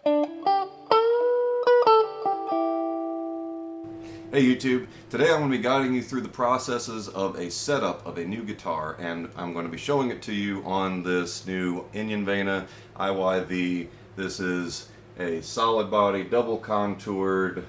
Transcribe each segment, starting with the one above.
Hey YouTube, today I'm going to be guiding you through the processes of a setup of a new guitar, and I'm going to be showing it to you on this new Vena IYV. This is a solid body, double contoured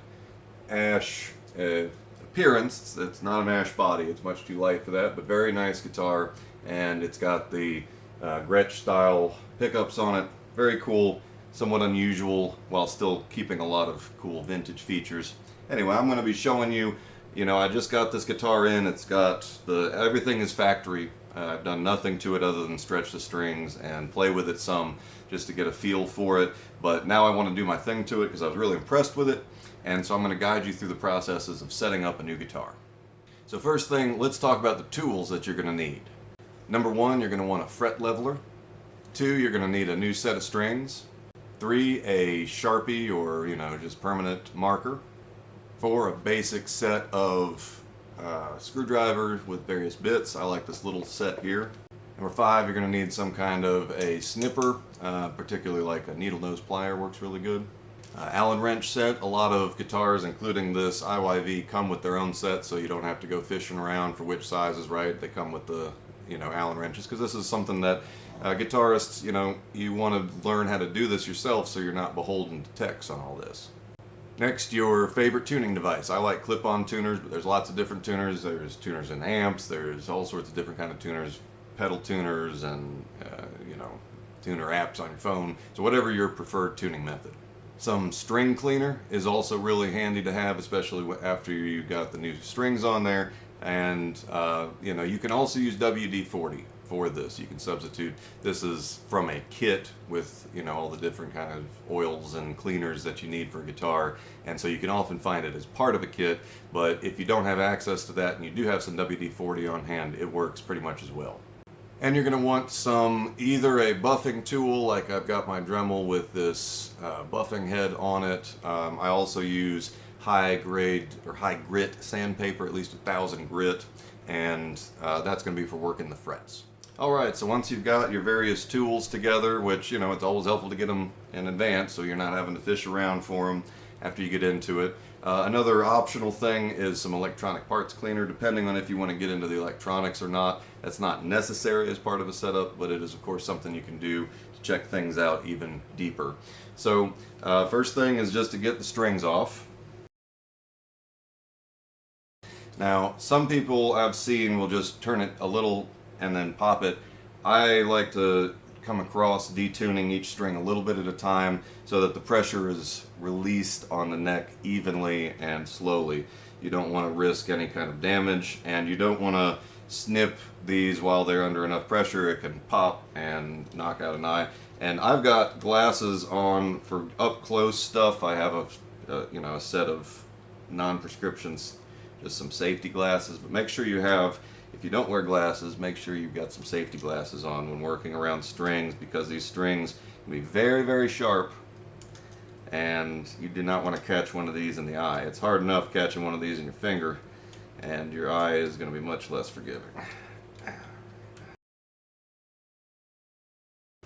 ash appearance. It's not an ash body, it's much too light for that, but very nice guitar, and it's got the Gretsch style pickups on it. Very cool, somewhat unusual, while still keeping a lot of cool vintage features. Anyway, I'm going to be showing you, I just got this guitar in. It's got everything is factory. I've done nothing to it other than stretch the strings and play with it some just to get a feel for it. But now I want to do my thing to it because I was really impressed with it. And so I'm going to guide you through the processes of setting up a new guitar. So first thing, let's talk about the tools that you're going to need. Number one, you're going to want a fret leveler. Two, you're going to need a new set of strings. Three, a Sharpie or, just permanent marker. 4, a basic set of screwdrivers with various bits. I like this little set here. Number 5, you're going to need some kind of a snipper, particularly like a needle nose plier works really good. Allen wrench set. A lot of guitars, including this IYV, come with their own set, so you don't have to go fishing around for which size is right. They come with the Allen wrenches, because this is something that guitarists, you want to learn how to do this yourself so you're not beholden to techs on all this. Next, your favorite tuning device. I like clip-on tuners, but there's lots of different tuners. There's tuners in amps, there's all sorts of different kind of tuners, pedal tuners, and tuner apps on your phone. So whatever your preferred tuning method. Some string cleaner is also really handy to have, especially after you got the new strings on there. And you can also use WD-40 for this. You can substitute. This is from a kit with all the different kind of oils and cleaners that you need for a guitar, and so you can often find it as part of a kit. But if you don't have access to that and you do have some WD-40 on hand, it works pretty much as well. And you're going to want either a buffing tool, like I've got my Dremel with this buffing head on it. I also use high grade or high grit sandpaper, at least 1,000 grit, and that's going to be for working the frets. Alright, so once you've got your various tools together, which, it's always helpful to get them in advance so you're not having to fish around for them after you get into it. Another optional thing is some electronic parts cleaner, depending on if you want to get into the electronics or not. That's not necessary as part of a setup, but it is of course something you can do to check things out even deeper. So first thing is just to get the strings off. Now, some people I've seen will just turn it a little and then pop it. I like to come across detuning each string a little bit at a time so that the pressure is released on the neck evenly and slowly. You don't want to risk any kind of damage, and you don't want to snip these while they're under enough pressure. It can pop and knock out an eye. And I've got glasses on for up close stuff. I have a set of non-prescriptions, just some safety glasses, but make sure you have, if you don't wear glasses, make sure you've got some safety glasses on when working around strings, because these strings can be very, very sharp, and you do not want to catch one of these in the eye. It's hard enough catching one of these in your finger, and your eye is going to be much less forgiving.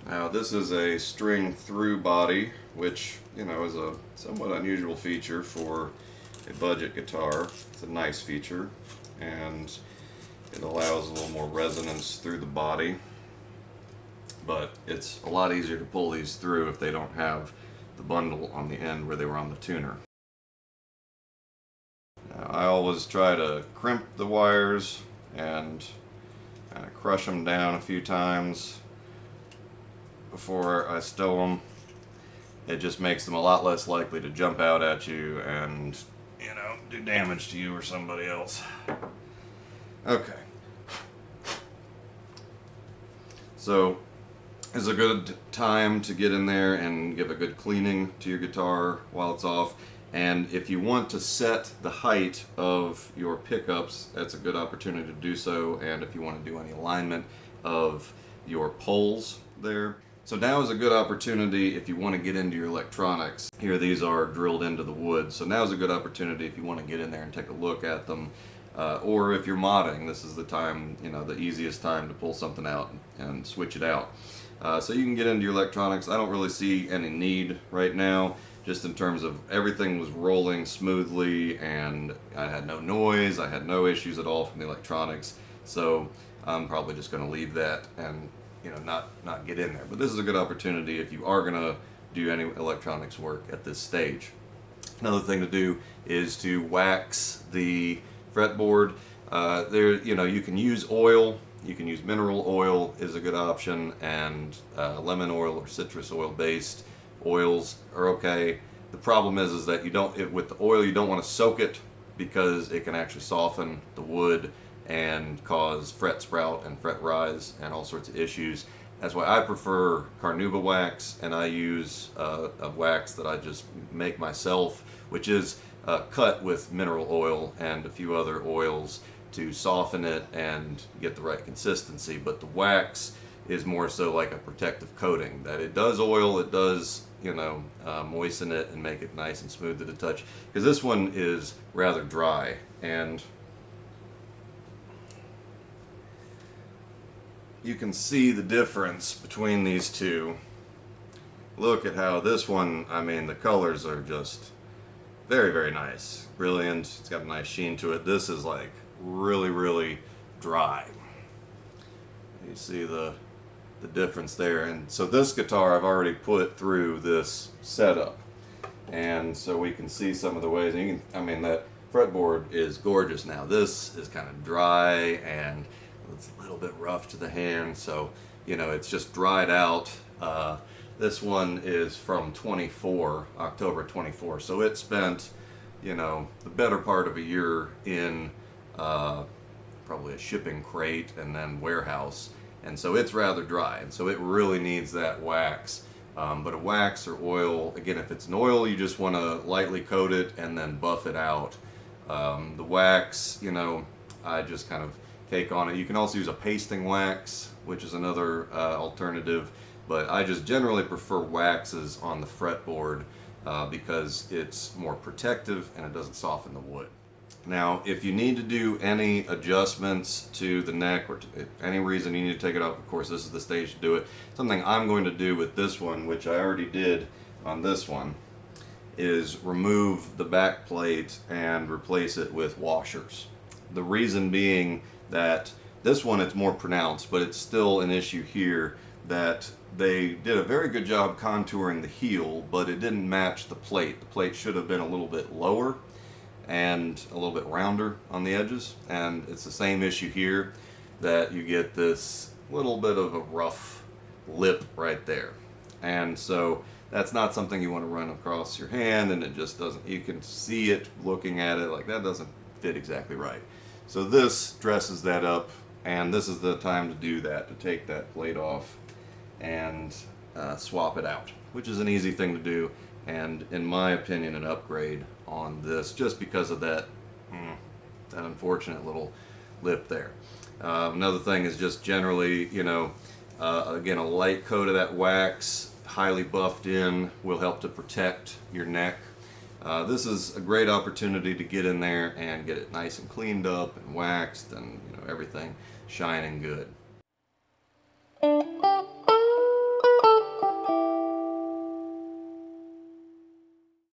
Now, this is a string through body, which, is a somewhat unusual feature for a budget guitar. It's a nice feature, and it allows a little more resonance through the body, but it's a lot easier to pull these through if they don't have the bundle on the end where they were on the tuner. Now, I always try to crimp the wires and kind of crush them down a few times before I stow them. It just makes them a lot less likely to jump out at you and do damage to you or somebody else. Okay. So, it's a good time to get in there and give a good cleaning to your guitar while it's off. And if you want to set the height of your pickups, that's a good opportunity to do so. And if you want to do any alignment of your poles there. So now is a good opportunity if you want to get into your electronics. Here, these are drilled into the wood. So now is a good opportunity if you want to get in there and take a look at them. Or if you're modding, this is the time, the easiest time to pull something out and switch it out. So you can get into your electronics. I don't really see any need right now, just in terms of everything was rolling smoothly and I had no noise, I had no issues at all from the electronics. So I'm probably just going to leave that and not get in there. But this is a good opportunity if you are going to do any electronics work at this stage. Another thing to do is to wax the fretboard. You can use oil. You can use mineral oil is a good option, and lemon oil or citrus oil based oils are okay. The problem is that with the oil you don't want to soak it because it can actually soften the wood and cause fret sprout and fret rise and all sorts of issues. That's why I prefer carnauba wax, and I use a wax that I just make myself, which is cut with mineral oil and a few other oils to soften it and get the right consistency. But the wax is more so like a protective coating, that it does oil, it does moisten it and make it nice and smooth to the touch. Because this one is rather dry, and you can see the difference between these two. Look at how this one, the colors are just very, very nice. Brilliant. It's got a nice sheen to it. This is like really, really dry. You see the difference there. And so this guitar I've already put through this setup. And so we can see some of the ways. And that fretboard is gorgeous now. This is kind of dry and it's a little bit rough to the hand, so it's just dried out. This one is from October 24, so it spent the better part of a year in probably a shipping crate and then warehouse, and so it's rather dry, and so it really needs that wax. But a wax or oil, again, if it's an oil, you just want to lightly coat it and then buff it out. The wax, I just kind of cake on it. You can also use a pasting wax, which is another alternative, but I just generally prefer waxes on the fretboard because it's more protective and it doesn't soften the wood. Now, if you need to do any adjustments to the neck or any reason you need to take it up, of course this is the stage to do it. Something I'm going to do with this one, which I already did on this one, is remove the back plate and replace it with washers. The reason being that this one, it's more pronounced, but it's still an issue here that they did a very good job contouring the heel, but it didn't match the plate. The plate should have been a little bit lower and a little bit rounder on the edges, and it's the same issue here, that you get this little bit of a rough lip right there. And so that's not something you want to run across your hand, and it just doesn't, you can see it looking at it like that doesn't fit exactly right. So this dresses that up, and this is the time to do that, to take that plate off and swap it out, which is an easy thing to do, and in my opinion an upgrade on this, just because of that unfortunate little lip there. Another thing is just generally, again, a light coat of that wax, highly buffed in, will help to protect your neck. This is a great opportunity to get in there and get it nice and cleaned up and waxed and everything shining good.